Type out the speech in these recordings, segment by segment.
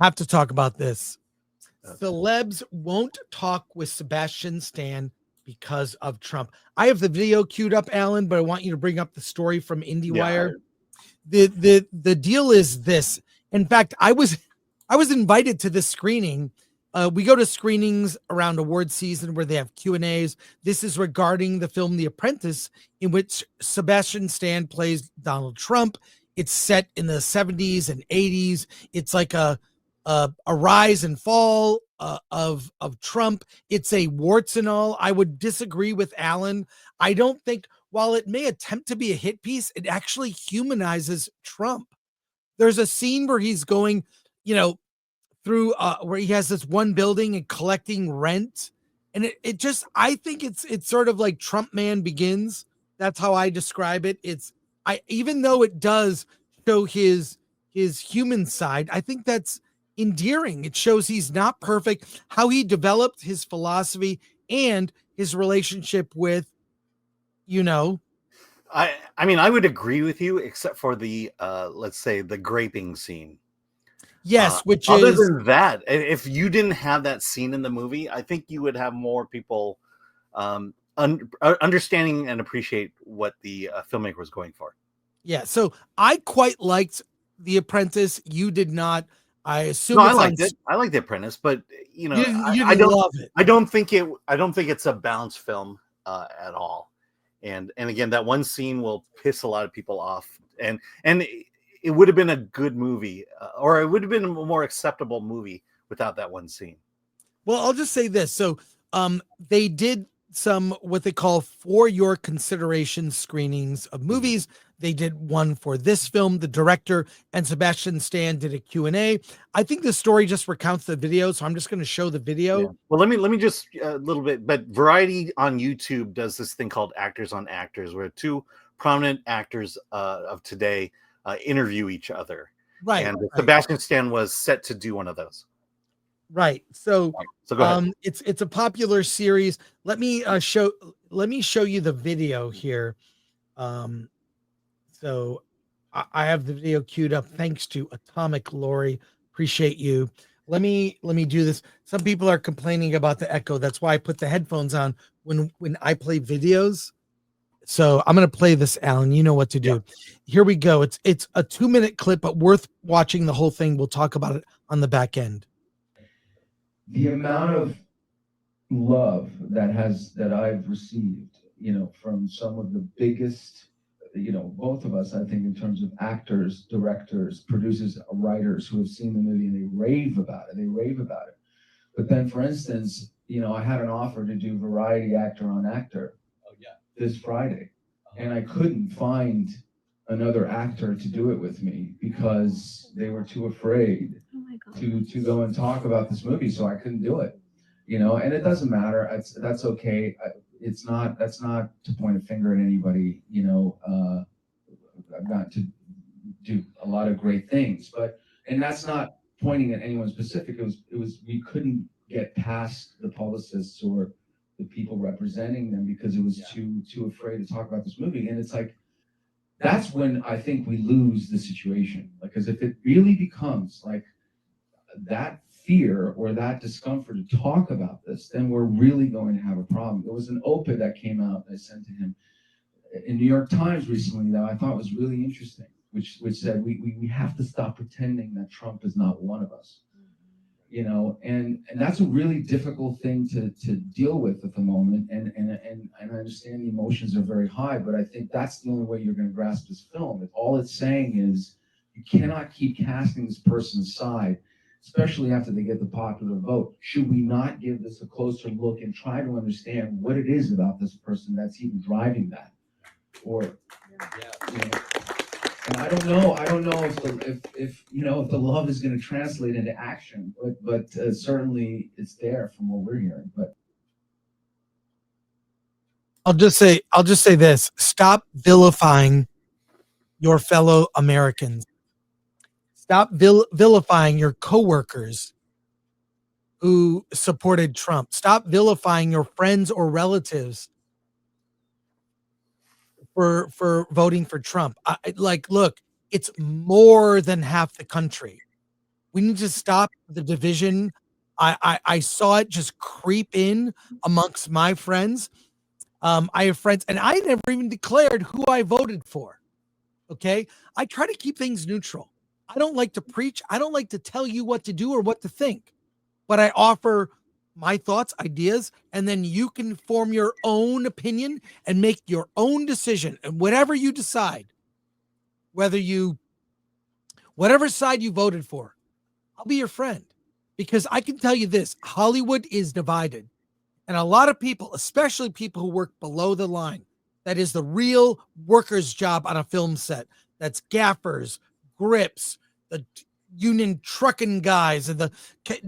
Have to talk about this. Celebs won't talk with Sebastian Stan because of Trump. I have the video queued up, Alan, but I want you to bring up the story from IndieWire. The deal is this. In fact, I was invited to this screening. We go to screenings around award season where they have Q&As. This is regarding the film The Apprentice, in which Sebastian Stan plays Donald Trump. It's set in the 70s and 80s. It's like a rise and fall of Trump. It's a warts and all. I would disagree with Alan. I don't think, while it may attempt to be a hit piece, it actually humanizes Trump. There's a scene where he's going, through where he has this one building and collecting rent. And it just, I think it's sort of like Trump Man Begins. That's how I describe it. Even though it does show his human side, I think that's endearing. It shows he's not perfect, how he developed his philosophy and his relationship with, I mean, I would agree with you, except for the let's say the graping scene. Yes, which other is than that, if you didn't have that scene in the movie, I think you would have more people understanding and appreciate what the filmmaker was going for. Yeah, so I quite liked The Apprentice. You did not. I assume no, I liked it. I like The Apprentice, but you didn't love it. I don't think it's a balanced film at all. And again, that one scene will piss a lot of people off, and it would have been a good movie, or it would have been a more acceptable movie without that one scene. Well, I'll just say this. So they did some what they call for your consideration screenings of movies. They did one for this film. The director and Sebastian Stan did a Q&A. I think the story just recounts the video, so I'm just going to show the video. Yeah. Well, let me just a little bit. But Variety on YouTube does this thing called Actors on Actors, where two prominent actors of today interview each other. Right. And Sebastian Stan was set to do one of those. Right. So go ahead. It's a popular series. Let me show you the video here. So I have the video queued up. Thanks to Atomic Lori. Appreciate you. Let me do this. Some people are complaining about the echo. That's why I put the headphones on when I play videos. So I'm going to play this, Alan. You know what to do. Yeah. Here we go. It's a 2-minute clip, but worth watching the whole thing. We'll talk about it on the back end. The amount of love that I've received, from some of the biggest, both of us, I think, in terms of actors, directors, producers, writers who have seen the movie and they rave about it. But then, for instance, I had an offer to do Variety Actor on Actor this Friday, and I couldn't find another actor to do it with me because they were too afraid to go and talk about this movie, so I couldn't do it. And it doesn't matter. That's okay. That's not to point a finger at anybody. I've got to do a lot of great things, and that's not pointing at anyone specific. It was we couldn't get past the publicists or the people representing them because it was too afraid to talk about this movie. And it's like, that's when I think we lose the situation. Because if it really becomes like that fear or that discomfort to talk about this, then we're really going to have a problem. There was an op-ed that came out that I sent to him in New York Times recently that I thought was really interesting, which said we have to stop pretending that Trump is not one of us. And that's a really difficult thing to deal with at the moment. And I understand the emotions are very high, but I think that's the only way you're going to grasp this film. If all it's saying is you cannot keep casting this person aside, especially after they get the popular vote. Should we not give this a closer look and try to understand what it is about this person that's even driving that? Or, and I don't know if the love is going to translate into action, but certainly it's there from what we're hearing. But I'll just say this: stop vilifying your fellow Americans. Stop vilifying your coworkers who supported Trump. Stop vilifying your friends or relatives for voting for Trump. Look, it's more than half the country. We need to stop the division. I saw it just creep in amongst my friends. I have friends, and I never even declared who I voted for. Okay. I try to keep things neutral. I don't like to preach. I don't like to tell you what to do or what to think, but I offer my thoughts, ideas, and then you can form your own opinion and make your own decision. And whatever you decide, whatever side you voted for, I'll be your friend, because I can tell you this: Hollywood is divided. And a lot of people, especially people who work below the line, that is the real worker's job on a film set. That's gaffers, grips, the union trucking guys, and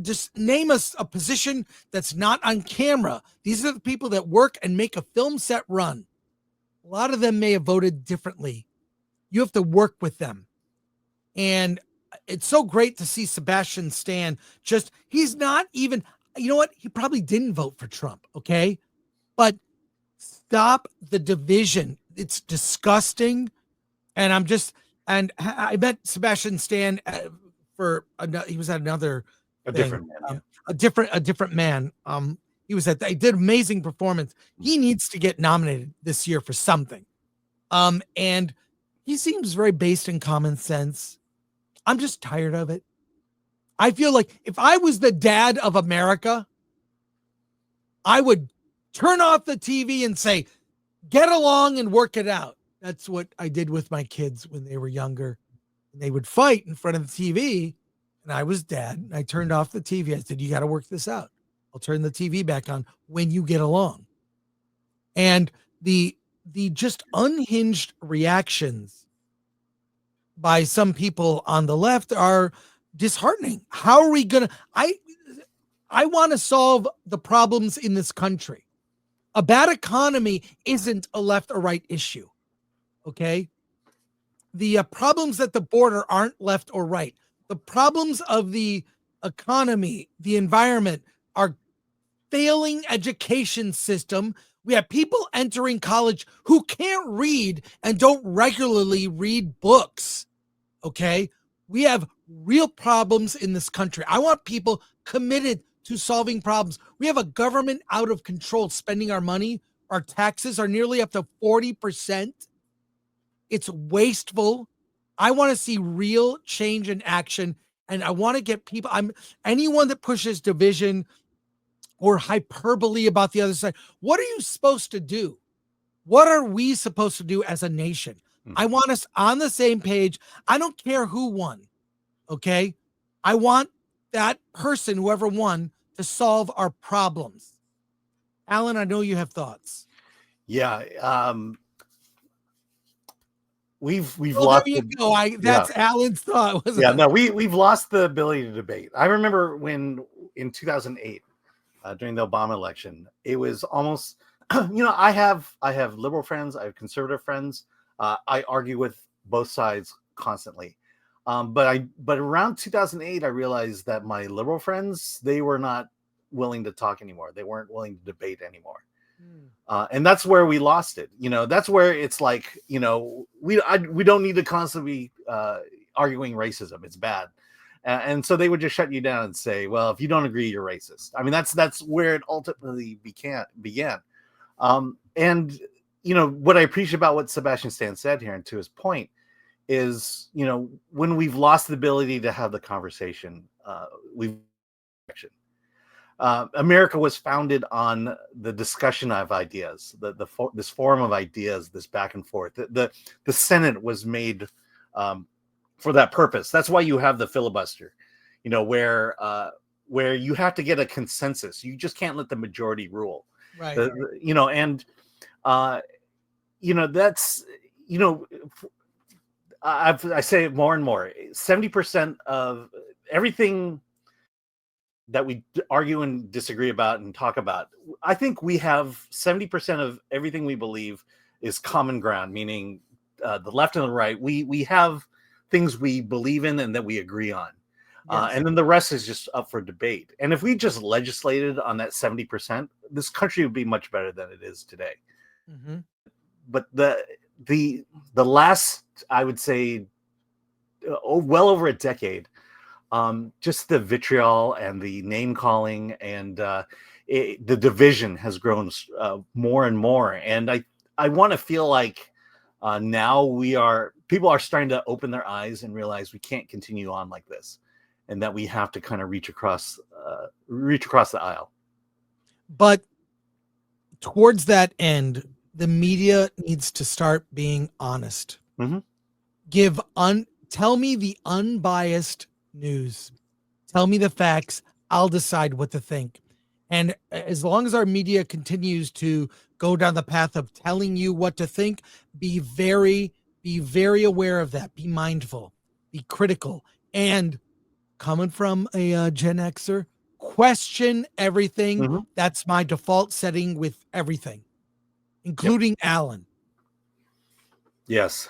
just name us a position that's not on camera. These are the people that work and make a film set run. A lot of them may have voted differently. You have to work with them. And it's so great to see Sebastian Stan. He's not even, you know what? He probably didn't vote for Trump. Okay. But stop the division. It's disgusting. And I met Sebastian Stan he was at another A thing, different man. a different man. He did amazing performance. He needs to get nominated this year for something. And he seems very based in common sense. I'm just tired of it. I feel like if I was the dad of America, I would turn off the TV and say, get along and work it out. That's what I did with my kids when they were younger. And they would fight in front of the TV. And I was dad. And I turned off the TV. I said, you got to work this out. I'll turn the TV back on when you get along. And the just unhinged reactions by some people on the left are disheartening. How are we gonna? I want to solve the problems in this country. A bad economy isn't a left or right issue. Okay, the problems at the border aren't left or right. The problems of the economy, the environment, our failing education system. We have people entering college who can't read and don't regularly read books. Okay. We have real problems in this country. I want people committed to solving problems. We have a government out of control spending our money. Our taxes are nearly up to 40%. It's wasteful. I want to see real change in action. And I want to get people, anyone that pushes division or hyperbole about the other side. What are you supposed to do? What are we supposed to do as a nation? I want us on the same page. I don't care who won. Okay. I want that person, whoever won, to solve our problems. Alan, I know you have thoughts. Yeah. We've well, lost. There you go. That's Alan's thought. Yeah. No, we've lost the ability to debate. I remember when in 2008, during the Obama election, it was almost, I have liberal friends, I have conservative friends. I argue with both sides constantly. But around 2008, I realized that my liberal friends, they were not willing to talk anymore. They weren't willing to debate anymore. And that's where we lost it. That's where it's like, we don't need to constantly be arguing racism. It's bad. And so they would just shut you down and say, well, if you don't agree, you're racist. I mean, that's where it ultimately began. And, what I appreciate about what Sebastian Stan said here, and to his point, is, when we've lost the ability to have the conversation, America was founded on the discussion of ideas, this forum of ideas, this back and forth. The Senate was made for that purpose. That's why you have the filibuster, where you have to get a consensus. You just can't let the majority rule. Right. That's, I say it more and more, 70% of everything that we argue and disagree about and talk about, I think we have 70% of everything we believe is common ground, meaning the left and the right. We have things we believe in and that we agree on. Yes. And then the rest is just up for debate. And if we just legislated on that 70%, this country would be much better than it is today. Mm-hmm. But the last, I would say, well over a decade, just the vitriol and the name calling and the division has grown more and more. And I want to feel like now people are starting to open their eyes and realize we can't continue on like this, and that we have to kind of reach across the aisle. But towards that end, the media needs to start being honest. Mm-hmm. Tell me the unbiased news. Tell me the facts. I'll decide what to think. And as long as our media continues to go down the path of telling you what to think, be very aware of that. Be mindful, be critical. And coming from a Gen Xer, question everything. Mm-hmm. That's my default setting with everything, including Alan. Yes.